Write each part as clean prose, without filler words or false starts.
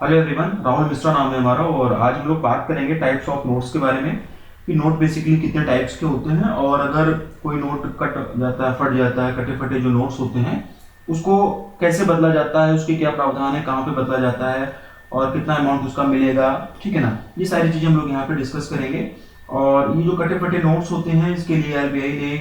Hello everyone, Rahul Mishra नाम है हमारा और आज हम लोग बात करेंगे टाइप्स ऑफ नोट्स के बारे में कि नोट बेसिकली कितने टाइप्स के होते हैं और अगर कोई नोट कट जाता है, फट जाता है, कटे फटे जो नोट्स होते हैं उसको कैसे बदला जाता है, उसके क्या प्रावधान है, कहाँ पे बदला जाता है और कितना अमाउंट उसका मिलेगा। ठीक है ना, ये सारी चीज़ें हम लोग यहाँ पे डिस्कस करेंगे। और ये जो कटे फटे नोट्स होते हैं इसके लिए आरबीआई ने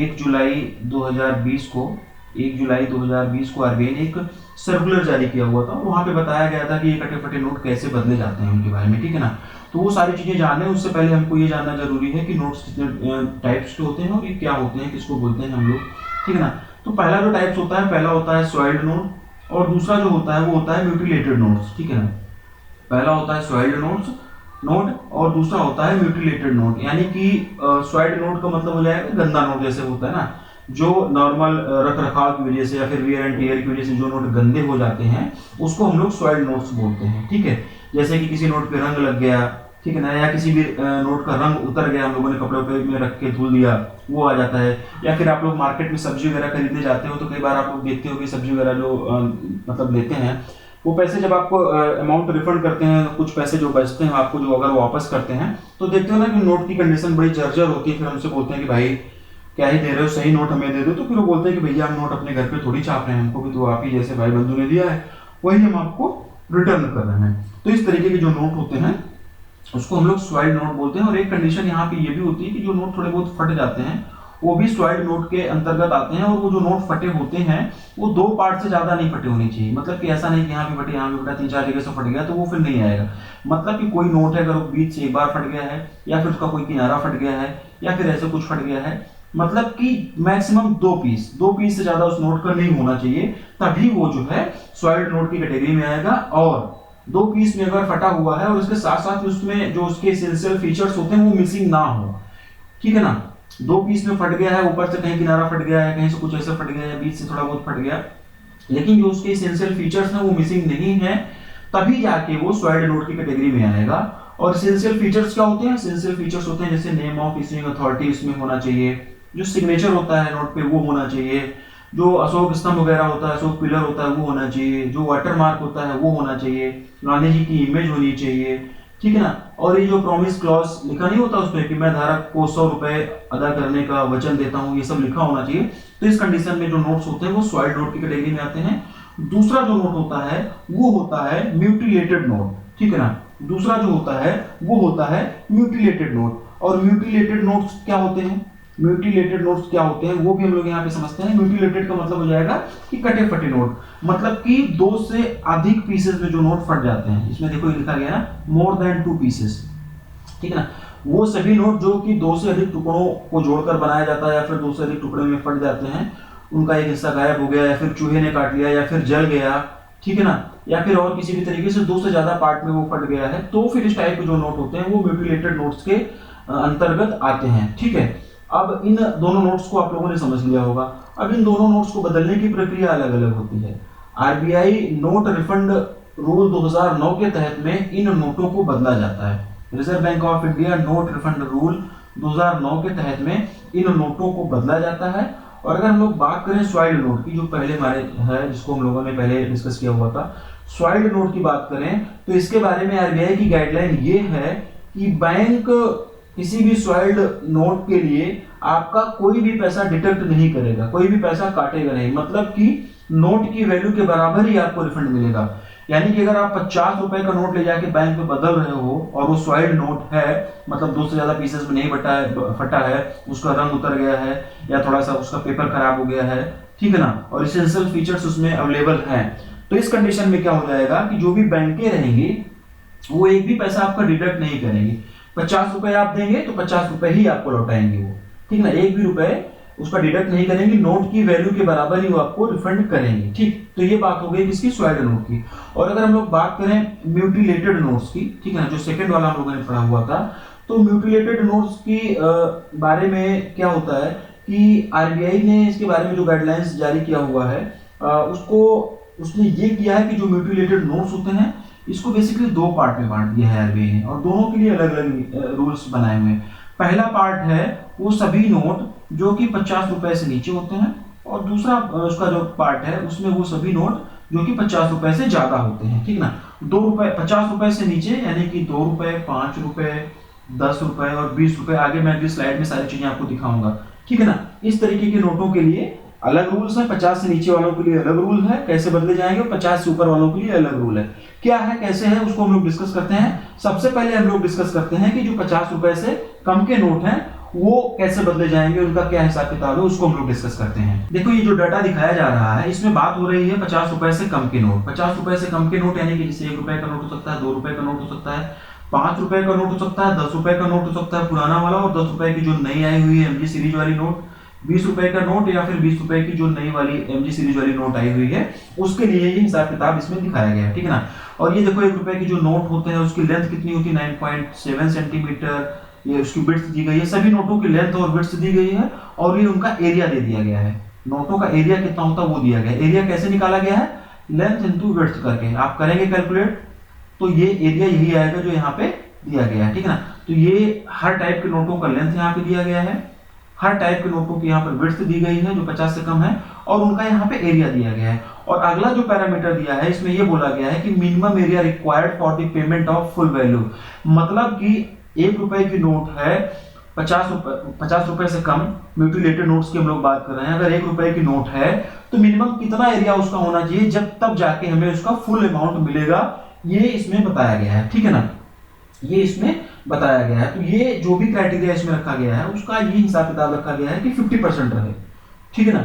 1 जुलाई 2020 को 1 जुलाई 2020 को आरबीआई ने एक सर्कुलर जारी किया हुआ था और वहाँ पे बताया गया था कि ये कटे फटे नोट कैसे बदले जाते हैं उनके बारे में। ठीक है ना, तो वो सारी चीज़ें जानने उससे पहले हमको ये जानना जरूरी है कि नोट्स कितने टाइप्स के होते हैं और ये क्या होते हैं, किसको बोलते हैं हम लोग। ठीक है ना, तो पहला जो टाइप्स होता है, पहला होता है सॉइल्ड नोट और दूसरा जो होता है वो होता है म्यूटिलेटेड नोट्स। ठीक है ना, पहला होता है सॉइल्ड नोट और दूसरा होता है म्यूटिलेटेड नोट। यानी कि सॉइल्ड नोट का मतलब हो जाएगा गंदा नोट, जैसे होता है ना जो नॉर्मल रख रखाव की वजह से या फिर वियर एंड टियर की वजह से जो नोट गंदे हो जाते हैं उसको हम लोग सॉइल्ड नोट्स बोलते हैं। ठीक है, जैसे कि किसी नोट पे रंग लग गया, ठीक है ना, या किसी भी नोट का रंग उतर गया, हम लोगों ने कपड़े पे में रख के धुल दिया, वो आ जाता है। या फिर आप लोग मार्केट में सब्जी वगैरह खरीदने जाते हो तो कई बार आप लोग देखते हो कि सब्जी वगैरह जो मतलब लेते हैं वो पैसे जब आपको अमाउंट रिफंड करते हैं, कुछ पैसे जो बचते हैं आपको जो अगर वापस करते हैं तो देखते हो ना कि नोट की कंडीशन बड़ी जर्जर होती है। फिर हमसे बोलते हैं कि भाई क्या ही दे रहे हो, सही नोट हमें दे दो। तो फिर वो बोलते हैं कि भैया हम नोट अपने घर पे थोड़ी छाप रहे हैं, हमको भी तो आप ही जैसे भाई बंधु ने दिया है वही हम आपको रिटर्न कर रहे हैं। तो इस तरीके के जो नोट होते हैं उसको हम लोग सॉइल्ड नोट बोलते हैं। और एक कंडीशन यहाँ पे ये भी होती है कि जो नोट थोड़े बहुत फट जाते हैं वो भी सॉइल्ड नोट के अंतर्गत आते हैं। और वो जो नोट फटे होते हैं वो 2 पार्ट से ज्यादा नहीं फटे होने चाहिए। मतलब कि ऐसा नहीं कि यहाँ भी फटे यहाँ भी फटा, 3-4 जगह से फट गया तो वो फिर नहीं आएगा। मतलब कि कोई नोट है अगर वो बीच से एक बार फट गया है या फिर उसका कोई किनारा फट गया है या फिर ऐसे कुछ फट गया है, मतलब कि मैक्सिमम 2 पीस से ज्यादा उस नोट का नहीं होना चाहिए, तभी वो जो है सॉइल्ड नोट की कैटेगरी में आएगा। और 2 पीस में अगर फटा हुआ है और उसके साथ साथ उसमें जो उसके एसेंशियल फीचर्स होते हैं वो मिसिंग ना हो। ठीक है ना, 2 पीस में फट गया है, ऊपर से कहीं किनारा फट गया है, कहीं से कुछ ऐसा फट गया है, बीच से थोड़ा बहुत फट गया, लेकिन जो उसके एसेंशियल फीचर्स हैं वो मिसिंग नहीं है, तभी जाके वो सॉइल्ड नोट की कैटेगरी में आएगा। और एसेंशियल फीचर्स क्या होते हैं? एसेंशियल फीचर्स होते हैं जैसे नेम ऑफ इशूइंग अथॉरिटी इसमें होना चाहिए, जो सिग्नेचर होता है नोट पे वो होना चाहिए, जो अशोक स्तंभ वगैरह होता है, अशोक पिलर होता है वो होना चाहिए, जो वाटर मार्क होता है वो होना चाहिए, गांधी जी की इमेज होनी चाहिए। ठीक है ना, और ये जो प्रॉमिस क्लॉज लिखा नहीं होता उसमें कि मैं धारक को 100 रुपए अदा करने का वचन देता हूँ, ये सब लिखा होना चाहिए। तो इस कंडीशन में जो नोट्स होते हैं वो सॉइल्ड नोट की कैटेगरी में आते हैं। दूसरा जो नोट होता है वो होता है म्यूटिलेटेड नोट। ठीक है ना, दूसरा जो होता है वो होता है म्यूटिलेटेड नोट। और म्यूटिलेटेड नोट्स क्या होते हैं? म्यूटिलेटेड नोट्स क्या होते हैं वो भी हम लोग यहाँ पे समझते हैं। म्यूटिलेटेड का मतलब हो जाएगा कि कटे फटे नोट, मतलब कि 2 से अधिक पीसेस में जो नोट फट जाते हैं। इसमें देखो ये लिखा गया ना, मोर देन 2 पीसेस। ठीक है ना, वो सभी नोट जो कि 2 से अधिक टुकड़ों को जोड़कर बनाया जाता है या फिर 2 से अधिक टुकड़े में फट जाते हैं, उनका एक हिस्सा गायब हो गया या फिर चूहे ने काट लिया या फिर जल गया, ठीक है ना, या फिर और किसी भी तरीके से 2 से ज्यादा पार्ट में वो फट गया है, तो फिर इस टाइप के जो नोट होते हैं वो म्यूटिलेटेड नोट्स के अंतर्गत आते हैं। ठीक है, अब इन दोनों नोट्स को आप लोगों ने समझ लिया होगा। अब इन दोनों नोट्स को बदलने की प्रक्रिया अलग अलग होती है। आरबीआई नोट रिफंड रूल 2009 के तहत में इन नोटों को बदला जाता है। Reserve bank of India note refund rule 2009 के तहत में इन नोटों को बदला जाता है। और अगर हम लोग बात करें सॉइल्ड नोट की, जो पहले हमारे है जिसको हम लोगों ने पहले डिस्कस किया हुआ था, सॉइल्ड नोट की बात करें तो इसके बारे में आरबीआई की गाइडलाइन ये है कि बैंक किसी भी सॉइल्ड नोट के लिए आपका कोई भी पैसा डिडक्ट नहीं करेगा, कोई भी पैसा काटेगा नहीं। मतलब कि नोट की वैल्यू के बराबर ही आपको रिफंड मिलेगा। यानी कि अगर आप 50 रुपए का नोट ले जाके बैंक में बदल रहे हो और वो सॉइल्ड नोट है, मतलब 2 से ज्यादा पीसेस में नहीं फटा है, उसका रंग उतर गया है या थोड़ा सा उसका पेपर खराब हो गया है, ठीक है ना, और एसेंशियल फीचर्स उसमें अवेलेबल हैं, तो इस कंडीशन में क्या हो जाएगा कि जो भी बैंकें रहेंगी वो एक भी पैसा आपका डिडक्ट नहीं करेंगी। 50 रुपए आप देंगे तो 50 रुपए ही आपको लौटाएंगे वो, ठीक ना, एक भी रुपए उसका डिडक्ट नहीं करेंगे, नोट की वैल्यू के बराबर ही वो आपको रिफंड करेंगे। ठीक, तो ये बात हो गई किसकी? सॉइल्ड नोट की। और अगर हम लोग बात करें म्यूटिलेटेड नोट्स की, ठीक है ना, जो सेकंड वाला हम लोगों ने पढ़ा हुआ था, तो म्यूटिलेटेड नोट्स की बारे में क्या होता है कि आरबीआई ने इसके बारे में जो गाइडलाइंस जारी किया हुआ है उसने ये किया है कि जो म्यूटिलेटेड नोट्स होते हैं इसको बेसिकली 2 पार्ट में बांट दिया है आरबीआई ने, और दोनों के लिए अलग अलग रूल्स बनाए हुए हैं। पहला पार्ट है वो सभी नोट जो कि 50 रुपए से नीचे होते हैं, और दूसरा उसका जो पार्ट है उसमें वो सभी नोट जो कि 50 रुपए से ज्यादा होते हैं। ठीक ना, ₹2, ₹50 से नीचे यानी कि ₹2, ₹5, ₹10 और ₹20, आगे मैं अगली स्लाइड में सारी चीजें आपको दिखाऊंगा, ठीक है ना। इस तरीके के नोटों के लिए अलग रूल्स है, 50 से नीचे वालों के लिए अलग रूल है कैसे बदले जाएंगे, और 50 से ऊपर वालों के लिए अलग रूल है। क्या है कैसे है उसको हम लोग डिस्कस करते हैं। सबसे पहले हम लोग डिस्कस करते हैं कि जो ₹50 से कम के नोट हैं वो कैसे बदले जाएंगे, उनका क्या हिसाब किताब है, उसको हम लोग डिस्कस करते हैं। देखो ये जो डाटा दिखाया जा रहा है इसमें बात हो रही है ₹50 से कम के नोट। ₹50 से कम के नोट यानी कि जैसे ₹1 का नोट हो सकता है, ₹2 का नोट हो सकता है, ₹5 का नोट हो सकता है, ₹10 का नोट हो सकता है पुराना वाला, और ₹10 की जो नई आई हुई है एमजी सीरीज वाली नोट, ₹20 का नोट, या फिर ₹20 की जो नई वाली एमजी सीरीज वाली नोट आई हुई है उसके लिए ये हिसाब किताब इसमें दिखाया गया है, ठीक है ना। और ये देखो ₹1 की जो नोट होते हैं उसकी लेंथ कितनी होती है, 9.7 सेंटीमीटर, ये उसकी विड्थ दी गई है। सभी नोटों की लेंथ और विड्थ दी गई है, और ये उनका एरिया दे दिया गया है। नोटों का एरिया कितना होता है वो दिया गया है। एरिया कैसे निकाला गया है, लेंथ इंटू विड्थ करके आप करेंगे कैलकुलेट, तो ये एरिया यही आएगा जो यहाँ पे दिया गया है, ठीक है ना। तो ये हर टाइप के नोटों का लेंथ यहाँ पे दिया गया है, हर टाइप के नोटों की यहाँ पर विड्थ दी गई है जो 50 से कम है, और उनका यहाँ पे एरिया दिया गया है। और अगला जो पैरामीटर दिया है इसमें ये बोला गया है कि minimum area required for the payment of full value, मतलब कि ₹1 की नोट है, ₹50 से कम म्यूटिलेटेड नोट्स की हम लोग बात कर रहे हैं। अगर ₹1 की नोट है तो मिनिमम कितना एरिया उसका होना चाहिए, जब तब जाके हमें उसका फुल अमाउंट मिलेगा, ये इसमें बताया गया है, ठीक है ना। ये इसमें बताया गया है। तो ये जो भी क्राइटेरिया इसमें रखा गया है उसका ये हिसाब किताब रखा गया है कि 50% रहे, ठीक है ना।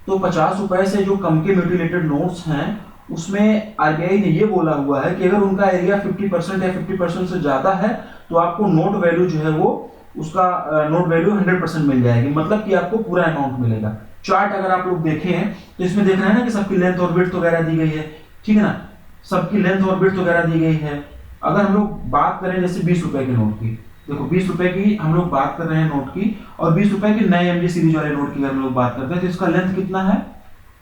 तो ₹50 से जो कम के म्यूटिलेटेड नोट्स हैं उसमें आरबीआई ने ये बोला हुआ है कि अगर उनका एरिया 50% या 50% से ज्यादा है तो आपको नोट वैल्यू जो है वो उसका नोट वैल्यू 100% मिल जाएगी, मतलब कि आपको पूरा अमाउंट मिलेगा। चार्ट अगर आप लोग देखें तो इसमें देख रहे हैं ना कि सबकी लेंथ और विड्थ वगैरह दी गई है, ठीक है ना, सबकी लेंथ और विड्थ वगैरह दी गई है। अगर हम लोग बात करें जैसे ₹20 के नोट की, देखो ₹20 की हम लोग बात कर रहे हैं नोट की, और ₹20 की नए एमजी सीरीज वाले नोट की हम लोग बात करते हैं, तो इसका लेंथ कितना है,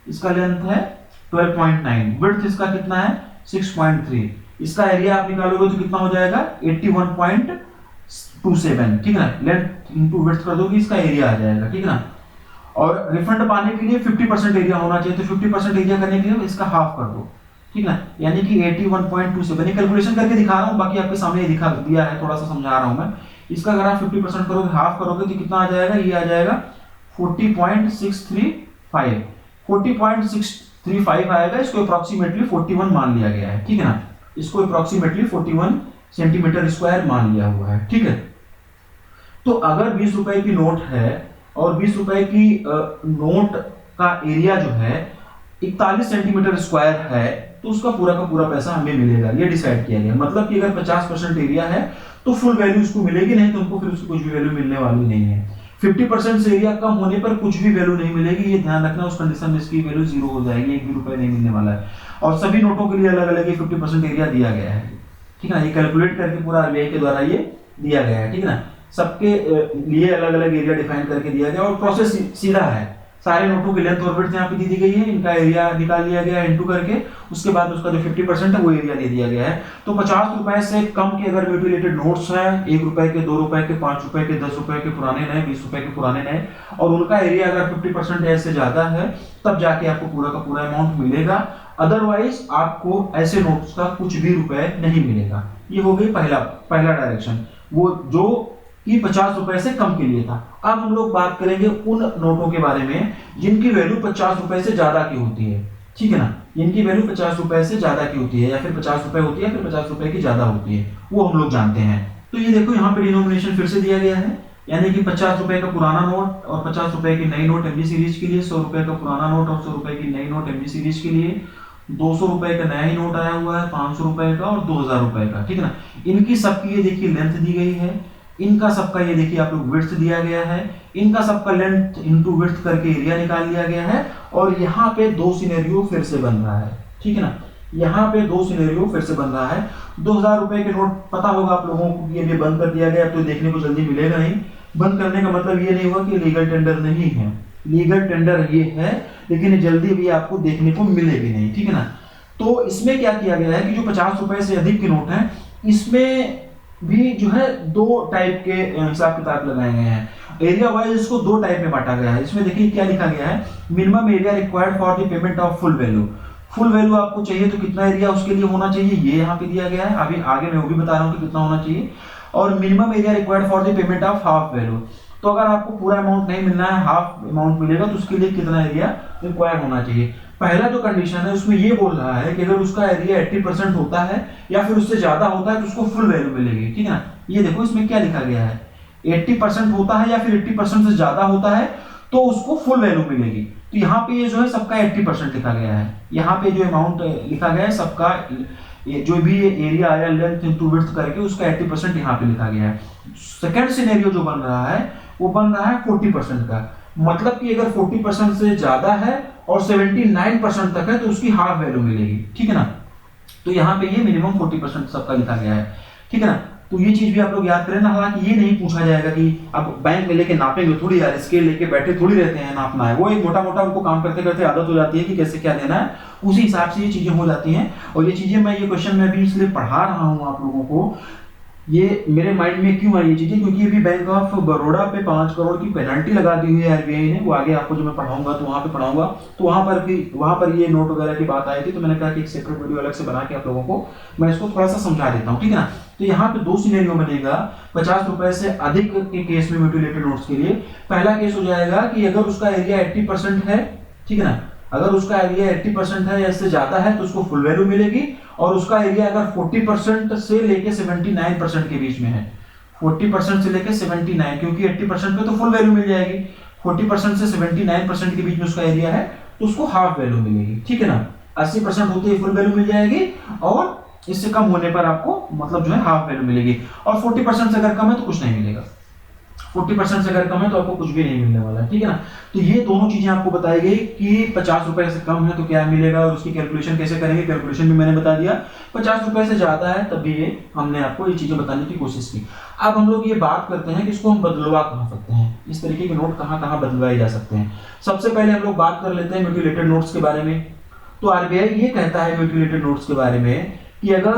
इसका लेंथ है 12.9, विड्थ इसका कितना है 6.3, इसका एरिया आप निकालोगे तो कितना हो जाएगा 81.27, ठीक है ना। लेंथ इंटू विड्थ कर दोगे इसका एरिया आ जाएगा, ठीक है ना। और रिफंड पाने के लिए 50% एरिया होना चाहिए, तो 50% एरिया करने के लिए इसका हाफ कर दो, ठीक है ना, यानी कि 81.27। कैलकुलेशन करके दिखा रहा हूं, बाकी आपके सामने ये दिखा दिया है, थोड़ा सा समझा रहा हूं मैं। इसका अगर आप 50% करोगे, हाफ करोगे तो कितना आ जाएगा, ये आ जाएगा 40.635, 40.635 आएगा। इसको अप्रोक्सीमेटली 41 मान लिया गया है, ठीक है ना, इसको अप्रोक्सीमेटली 41 सेंटीमीटर स्क्वायर मान लिया हुआ है, ठीक है। तो अगर ₹20 की नोट है और ₹20 की नोट का एरिया जो है 41 सेंटीमीटर स्क्वायर है तो उसका पूरा का पूरा पैसा हमें मिलेगा, ये डिसाइड किया गया। मतलब कि अगर 50% एरिया है तो फुल वैल्यू उसको मिलेगी, नहीं तो उनको फिर उसकी कुछ भी वैल्यू मिलने वाली नहीं है। 50% से एरिया कम होने पर कुछ भी वैल्यू नहीं मिलेगी, ये ध्यान रखना, उस कंडीशन में इसकी वैल्यू 0 हो जाएगी, ₹1 नहीं मिलने वाला है। और सभी नोटों के लिए अलग अलग 50% एरिया दिया गया है, ठीक है ना, ये कैलकुलेट करके पूरा आरबीआई के द्वारा ये दिया गया है, ठीक है ना। सबके लिए अलग अलग एरिया डिफाइन करके दिया गया, और प्रोसेस सीधा है, सारे नोटों की लेंथ और विड्थ यहाँ पे दी गई है, इनका एरिया निकाल लिया गया है इंटू करके, उसके बाद उसका जो 50% है वो एरिया दे दिया गया है। तो ₹50 से कम के अगर म्यूटिलेटेड नोट्स हैं, ₹1 के, ₹2 के, ₹5 के, ₹10 के पुराने नए, ₹20 के पुराने नए, और उनका एरिया अगर 50% से ज्यादा है तब जाके आपको पूरा का पूरा अमाउंट मिलेगा, अदरवाइज आपको ऐसे नोट्स का कुछ भी रुपए नहीं मिलेगा। ये हो गई पहला डायरेक्शन, वो जो कि ₹50 से कम के लिए था। अब हम लोग बात करेंगे उन नोटों के बारे में जिनकी वैल्यू ₹50 से ज्यादा की होती है, ठीक है ना, जिनकी वैल्यू ₹50 से ज्यादा की होती है, या फिर ₹50 होती है, फिर ₹50 की ज्यादा होती है, वो हम लोग जानते हैं। तो ये देखो यहाँ पे डिनोमिनेशन फिर से दिया गया है, यानी कि ₹50 का पुराना नोट और ₹50 की नई नोट एमजी सीरीज के लिए, ₹100 का पुराना नोट और ₹100 की नई नोट एमजी सीरीज के लिए, ₹200 का नया ही नोट आया हुआ है, ₹500 का और ₹2000 का, ठीक है ना। इनकी सबकी ये देखिए लेंथ दी गई है, इनका सबका ये देखिए आप लोग विड्थ दिया गया है, इनका सबका लेंथ इनटू विड्थ करके एरिया निकाल लिया गया है, और यहाँ पे दो सिनेरियो फिर से बन रहा है, ठीक है ना, यहाँ पे दो सिनेरियो फिर से बन रहा है। ₹2000 के नोट पता होगा आप लोगों को, ये भी बंद कर दिया गया, अब तो देखने को जल्दी मिलेगा नहीं। बंद करने का मतलब ये नहीं हुआ कि लीगल टेंडर नहीं है, लीगल टेंडर ये है, लेकिन जल्दी भी आपको देखने को मिलेगी नहीं, ठीक है ना। तो इसमें क्या किया गया है कि जो ₹50 से अधिक के नोट हैं इसमें भी जो है दो टाइप के हिसाब किताब लगाए गए हैं, एरिया वाइज इसको दो टाइप में बांटा गया है। इसमें देखिए क्या लिखा गया है, minimum area required for the payment of full value. Full value आपको चाहिए तो कितना एरिया उसके लिए होना चाहिए, ये यहाँ पे दिया गया है, अभी आगे मैं वो भी बता रहा हूँ कि कितना होना चाहिए। और minimum area required for the payment of half value, तो अगर आपको पूरा अमाउंट नहीं मिलना है, हाफ अमाउंट मिलेगा, तो उसके लिए कितना एरिया रिक्वायर होना चाहिए। पहला जो कंडीशन है उसमें ये बोल रहा है कि अगर उसका एरिया 80% होता है या फिर उससे ज्यादा होता है तो उसको फुल वैल्यू मिलेगी, ठीक है ना। ये देखो इसमें क्या लिखा गया है, 80% होता है या फिर 80% से ज्यादा होता है तो उसको फुल वैल्यू मिलेगी। तो यहाँ पे ये जो है सबका 80% लिखा गया है, यहाँ पे जो अमाउंट लिखा गया है सबका, ये जो भी एरिया आया लेंथ इनटू विड्थ करके उसका 80% यहाँ पे लिखा गया है। सेकंड सिनेरियो जो बन रहा है वो बन रहा है 40% का, मतलब कि अगर 40% से ज्यादा है और 79% तक है तो उसकी हाफ वैल्यू मिलेगी, ठीक है ना। तो यहाँ पे ये मिनिमम 40% सबका लिखा गया है, ठीक है ना। तो ये चीज भी आप लोग याद करें ना। हालांकि ये नहीं पूछा जाएगा कि अब बैंक में लेके नापेंगे थोड़ी यार, स्केल लेके बैठे थोड़ी रहते हैं, नापना है, वो एक मोटा मोटा उनको काम करते करते आदत हो जाती है कि कैसे क्या देना है, उसी हिसाब से ये चीजें हो जाती हैं। और ये चीजें मैं ये क्वेश्चन में भी इसलिए पढ़ा रहा हूँ आप लोगों को, ये मेरे माइंड में क्यों आई ये चीजें, क्योंकि अभी बैंक ऑफ बड़ौदा पे 5 करोड़ की पेनल्टी लगा दी हुई है आरबीआई ने, वो आगे आपको जो मैं पढ़ाऊंगा तो वहां पे पढ़ाऊंगा, तो वहां पर ये नोट वगैरह की बात आई थी, तो मैंने कहा कि एक सेपरेट वीडियो अलग से बना के आप लोगों को मैं इसको थोड़ा सा समझा देता हूँ, ठीक है ना। तो यहाँ पे 2 सिनेरियो बनेगा 50 रुपए से अधिक के केस में म्यूटिलेटेड नोट्स के लिए। पहला केस हो जाएगा कि अगर उसका एरिया 80% है, ठीक है ना, अगर उसका एरिया 80% है या इससे ज्यादा है तो उसको फुल वैल्यू मिलेगी, और उसका एरिया अगर 40% से लेके 79% के बीच में है, 40% से लेके 79, क्योंकि 80% पे तो फुल वैल्यू मिल जाएगी, 40% से 79% के बीच में उसका एरिया है तो उसको हाफ वैल्यू मिलेगी, ठीक है ना। 80% होते ही फुल वैल्यू मिल जाएगी और इससे कम होने पर आपको मतलब जो है हाफ वैल्यू मिलेगी, और 40% से अगर कम है तो कुछ नहीं मिलेगा, 40% से अगर कम है तो आपको कुछ भी नहीं मिलने वाला है, ठीक है ना। तो ये दोनों चीजें आपको बताई गई कि 50 रुपए से कम है तो क्या मिलेगा और उसकी कैलकुलेशन कैसे करेंगे, कैलकुलेशन भी मैंने बता दिया। 50 रुपए से ज्यादा है तब भी ये हमने आपको ये चीजें बताने की कोशिश की। अब हम लोग ये बात करते हैं कि इसको हम बदलवा कहाँ सकते हैं, इस तरीके के नोट कहाँ कहाँ बदलवाए जा सकते हैं। सबसे पहले हम लोग बात कर लेते हैं म्यूटिलेटेड नोट्स के बारे में। तो आरबीआई ये कहता है म्यूटिलेटेड नोट्स के बारे में कि अगर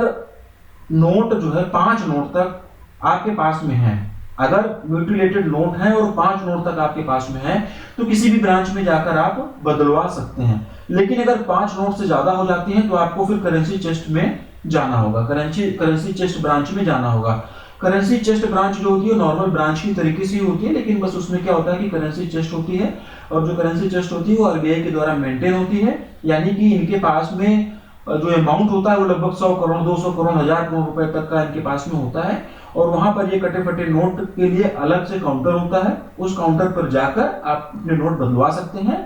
नोट जो है 5 नोट तक आपके पास में है, अगर म्यूटिलेटेड नोट है और 5 नोट तक आपके पास में है तो किसी भी ब्रांच में जाकर आप बदलवा सकते हैं। लेकिन अगर 5 नोट से ज्यादा हो जाती हैं तो आपको फिर करेंसी चेस्ट में जाना होगा, करेंसी चेस्ट ब्रांच में जाना होगा। करेंसी चेस्ट ब्रांच जो होती है नॉर्मल ब्रांच की तरीके से ही होती है, लेकिन बस उसमें क्या होता है कि करेंसी चेस्ट होती है, और जो करेंसी चेस्ट होती है वो आरबीआई के द्वारा मेंटेन होती है, यानी कि इनके पास में जो अमाउंट होता है वो लगभग 100 करोड़ 200 करोड़ 1000 करोड़ रुपए तक का इनके पास में होता है। और वहां पर ये कटे फटे नोट के लिए अलग से काउंटर होता है, उस काउंटर पर जाकर आप अपने नोट बदलवा सकते हैं।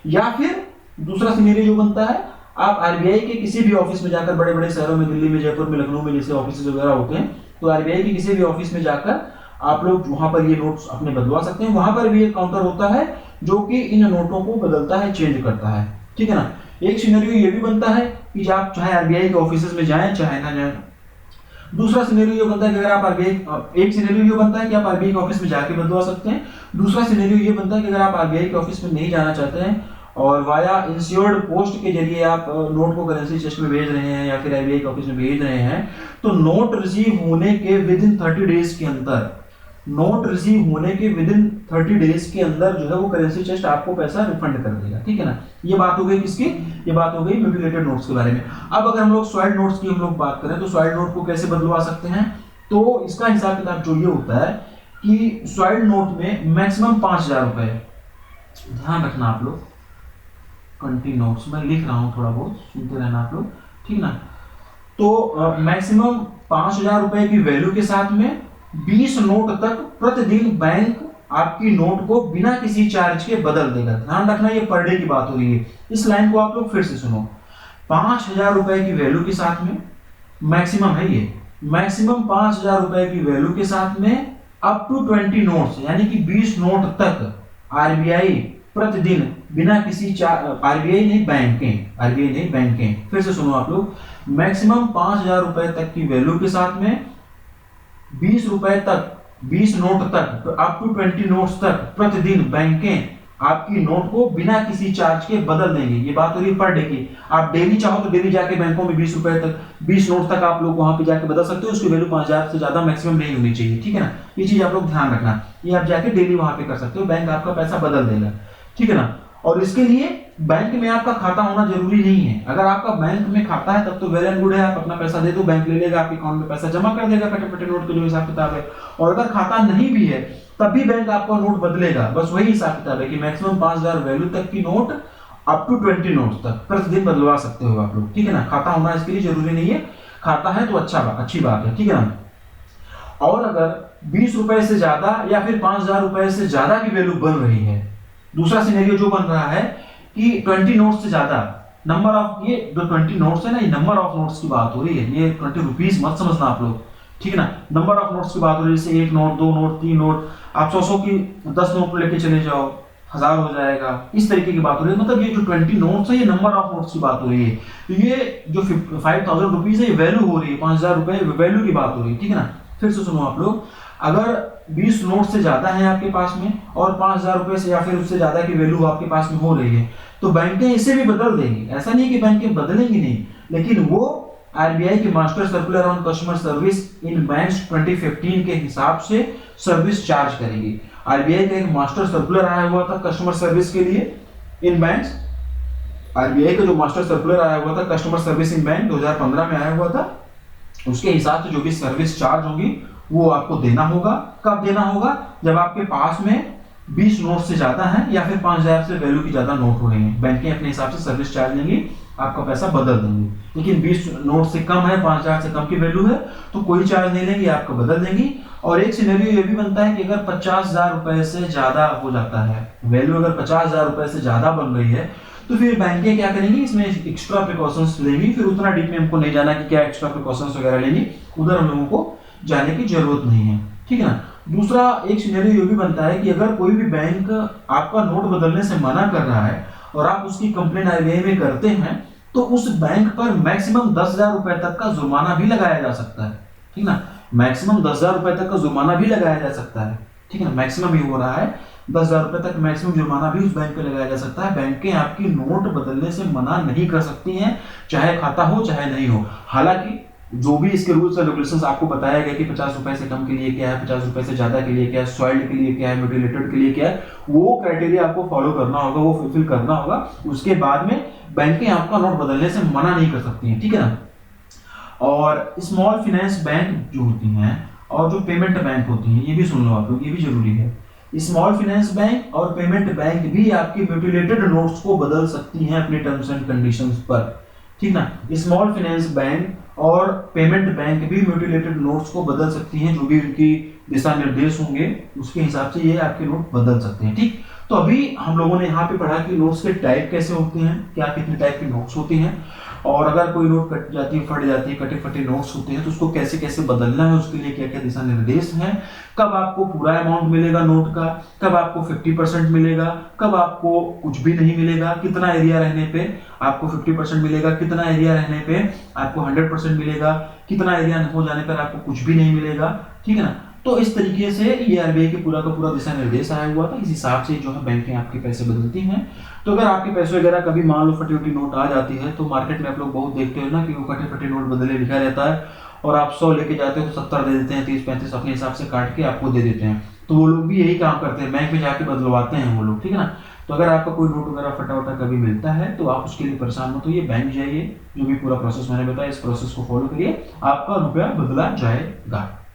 या फिर दूसरा सिनेरियो जो बनता है, आप आरबीआई के किसी भी ऑफिस में जाकर, बड़े बड़े शहरों में, दिल्ली में, जयपुर में, लखनऊ में जैसे ऑफिस वगैरह होते हैं, तो आरबीआई के किसी भी ऑफिस में जाकर आप लोग वहां पर ये नोट्स अपने बदलवा सकते हैं। वहां पर भी एक काउंटर होता है जो कि इन नोटों को बदलता है, चेंज करता है, ठीक है ना। एक सिनेरियो ये भी बनता है कि आप चाहे आरबीआई के ऑफिस में जाएं चाहे ना जाएं। दूसरा सिनेरियो ये बनता है कि अगर आप आरबीआई, एक सिनेरियो ये बनता है कि आप आरबीआई के ऑफिस में जाके बदलवा सकते हैं। दूसरा सिनेरियो ये बनता है कि अगर आप आरबीआई के ऑफिस में नहीं जाना चाहते हैं और वाया इंश्योर्ड पोस्ट के जरिए आप नोट को करेंसी चेस्ट में भेज रहे हैं या फिर आरबीआई के ऑफिस में भेज रहे हैं, तो नोट रिसीव होने के विद इन 30 डेज के अंदर, नोट रिसीव होने के विद इन 30 डेज के अंदर जो है वो करेंसी चेस्ट आपको पैसा रिफंड कर देगा, ठीक है ना। ये बात हो गई किसकी, ये बात हो गई म्यूटिलेटेड नोट्स के बारे में। अब अगर हम लोग सॉइल्ड नोट्स की हम लोग बात करें तो सॉइल्ड नोट को कैसे बदलवा सकते हैं, तो इसका हिसाब किताब जो ये होता है कि सॉइल्ड नोट में मैक्सिमम 5000 रुपए, ध्यान रखना आप लोग, कंटिन्यू नोट्स में लिख रहा हूं, थोड़ा बहुत सुनते रहना आप लोग, ठीक ना। तो मैक्सिमम 5000 रुपए की वैल्यू के साथ में 20 नोट तक प्रतिदिन बैंक आपकी नोट को बिना किसी चार्ज के बदल देगा। ध्यान रखना ये पर डे की बात हो रही है, इस लाइन को आप लोग फिर से सुनो। 5000 रुपए की वैल्यू के साथ में मैक्सिमम है ये, मैक्सिमम 5000 रुपए की वैल्यू के साथ में अप टू 20 नोट्स यानी कि 20 नोट तक आरबीआई प्रतिदिन बिना किसी आरबीआई नहीं बैंकें, आरबीआई नहीं बैंकें, फिर से सुनो आप लोग, मैक्सिमम 5000 रुपए तक की वैल्यू के साथ में 20 रुपए तक, 20 नोट तक, अप टू 20 नोट्स तक प्रतिदिन बैंकें आपकी नोट को बिना किसी चार्ज के बदल देंगे। ये बात हो रही है पर डे की। आप डेली चाहो तो डेली जाके बैंकों में 20 रुपए तक, 20 नोट तक आप लोग वहां पे जाके बदल सकते हो, उसकी वैल्यू 5000 से ज्यादा मैक्सिमम नहीं होनी चाहिए, ठीक है ना। ये चीज आप लोग ध्यान रखना, ये आप जाके डेली वहां पे कर सकते हो, बैंक आपका पैसा बदल देगा, ठीक है ना। और इसके लिए बैंक में आपका खाता होना जरूरी नहीं है। अगर आपका बैंक में खाता है तब तो वेल एंड गुड है, आप अपना पैसा दे दो, बैंक ले लेगा, आपके अकाउंट में पैसा जमा कर देगा कटे फटे नोट के जो हिसाब किताब है। और अगर खाता नहीं भी है तब भी बैंक आपका नोट बदलेगा, बस वही हिसाब किताब है कि मैक्सिमम 5000 वैल्यू तक की नोट अप टू 20 नोट तक प्रतिदिन बदलवा सकते हो आप लोग, ठीक है ना। खाता होना इसके लिए जरूरी नहीं है, खाता है तो अच्छी बात है, ठीक है ना। और अगर 20 रुपए से ज्यादा या फिर 5000 रुपए से ज्यादा की वैल्यू बन रही है, दूसरा सिनेरियो जो बन रहा है कि 20 नोट्स से ज्यादा नंबर ऑफ, ये जो 20 नोट्स है ना, ये नंबर ऑफ नोट्स की बात हो रही है, ये 20 रुपीज मत समझना आप लोग, ठीक है ना। नंबर ऑफ नोट्स की बात हो रही है, जैसे 1 नोट 2 नोट 3 नोट, आप 100 की 10 नोट लेके चले जाओ, 1000 हो जाएगा, इस तरीके की बात हो रही है। मतलब ये जो 20 नोट्स है ये नंबर ऑफ नोट्स की बात हो रही है। तो ये जो 5000 रुपीज है ये वैल्यू हो रही है, 5000 रुपए वैल्यू की बात हो रही है, ठीक है ना। फिर से सुनो आप लोग, अगर 20 नोट से ज्यादा है आपके पास में और 5000 रुपए से या फिर उससे ज्यादा की वैल्यू आपके पास में हो रही है, तो बैंकें इसे भी बदल देंगी। ऐसा नहीं कि बैंकें बदलेंगी नहीं, लेकिन वो आरबीआई के master circular on customer service in banks 2015 के हिसाब से सर्विस चार्ज करेगी। आरबीआई का एक मास्टर सर्कुलर आया हुआ था कस्टमर सर्विस के लिए इन बैंक्स, आरबीआई का जो मास्टर सर्कुलर आया हुआ था कस्टमर सर्विस इन बैंक 2015 में आया हुआ था, उसके हिसाब से जो भी सर्विस चार्ज होगी वो आपको देना होगा। कब देना होगा? जब आपके पास में 20 नोट से ज्यादा है या फिर 5000 से वैल्यू की ज्यादा नोट हो रहे हैं, बैंकें अपने हिसाब से सर्विस चार्ज लेंगी, आपका पैसा बदल देंगी। लेकिन 20 नोट से कम है, 5000 से कम की वैल्यू है, तो कोई चार्ज नहीं लेंगी, आपको बदल देंगी। और एक सिनेरियो ये भी बनता है कि अगर 50,000 रुपए से ज्यादा हो जाता है वैल्यू, अगर 50,000 रुपए से ज्यादा बन रही है, तो फिर बैंकें क्या करेंगी, इसमें एक्स्ट्रा प्रिकॉशंस लेंगी। फिर उतना डीप में हमको नहीं जाना कि क्या एक्स्ट्रा प्रिकॉशंस वगैरह लेंगी, उधर हम लोगों को जाने की जरूरत नहीं है, ठीक है ना। दूसरा एक सिनेरियो ये भी बनता है कि अगर कोई भी बैंक आपका नोट बदलने से मना कर रहा है और आप उसकी कंप्लेंट आरबीआई में करते हैं, तो उस बैंक पर मैक्सिमम 10,000 रुपए तक का जुर्माना भी लगाया जा सकता है, ठीक ना। मैक्सिमम 10,000 रुपए तक का जुर्माना भी लगाया जा सकता है, ठीक है ना। मैक्सिमम ही हो रहा है 10,000 रुपए तक मैक्सिमम जुर्माना भी उस बैंक पे लगाया जा सकता है। बैंकें आपकी नोट बदलने से मना नहीं कर सकती हैं, चाहे खाता हो चाहे नहीं हो। हालांकि जो भी इसके रूल्स एंड रेगुलेशंस आपको बताया गया कि 50 रुपए से कम के लिए क्या है, 50 रुपए से ज्यादा के लिए क्या है, सॉइल्ड के लिए क्या है, म्यूटिलेटेड के लिए क्या है, वो क्राइटेरिया आपको फॉलो करना होगा, वो फुलफिल करना होगा। उसके बाद में बैंकें आपका नोट बदलने से मना नहीं कर सकती हैं, ठीक है ना। और स्मॉल फाइनेंस बैंक जो होती हैं और जो पेमेंट बैंक होती हैं, ये भी सुन लो आप लोग, ये भी जरूरी है। स्मॉल फाइनेंस बैंक और पेमेंट बैंक भी आपकी म्यूटिलेटेड नोट्स को बदल सकती हैं अपने टर्म्स एंड कंडीशंस पर, ठीक ना। स्मॉल फाइनेंस बैंक और पेमेंट बैंक भी म्यूटिलेटेड नोट्स को बदल सकती हैं, जो भी उनकी दिशा निर्देश होंगे उसके हिसाब से ये आपके नोट बदल सकते हैं, ठीक। तो अभी हम लोगों ने यहाँ पे पढ़ा कि नोट्स के टाइप कैसे होते हैं, क्या कितने टाइप के नोट्स होते हैं, और अगर कोई नोट कट जाती है, फट जाती है, कटे फटे नोट्स होते हैं तो उसको कैसे कैसे बदलना है, उसके लिए क्या क्या दिशा निर्देश हैं, कब आपको पूरा अमाउंट मिलेगा नोट का, कब आपको 50% मिलेगा, कब आपको कुछ भी नहीं मिलेगा, कितना एरिया रहने पे आपको 50% मिलेगा, कितना एरिया रहने पे आपको 100% मिलेगा, कितना एरिया हो जाने पर आपको कुछ भी नहीं मिलेगा, ठीक है ना। तो इस तरीके से ये आरबीआई के पूरा का पूरा दिशा निर्देश आया हुआ था। इस हिसाब से जो है बैंकें आपके पैसे बदलती हैं। तो अगर आपके पैसे वगैरह कभी मान लो फटी फटी नोट आ जाती है, तो मार्केट में आप लोग बहुत देखते हो ना कि वो कटे फटे नोट बदले लिखा रहता है, और आप 100 लेके जाते हो तो 70 दे देते हैं, 30-35 अपने हिसाब से काट के आपको दे देते हैं। तो वो लोग भी यही काम करते हैं, बैंक में जाके बदलवाते हैं वो लोग, ठीक है ना। तो अगर आपका कोई नोट वगैरह फटा वटा कभी मिलता है तो आप उसके लिए परेशान मत होइए, बैंक जाइए, जो भी पूरा प्रोसेस मैंने बताया इस प्रोसेस को फॉलो करिए, आपका रुपया बदला जाएगा।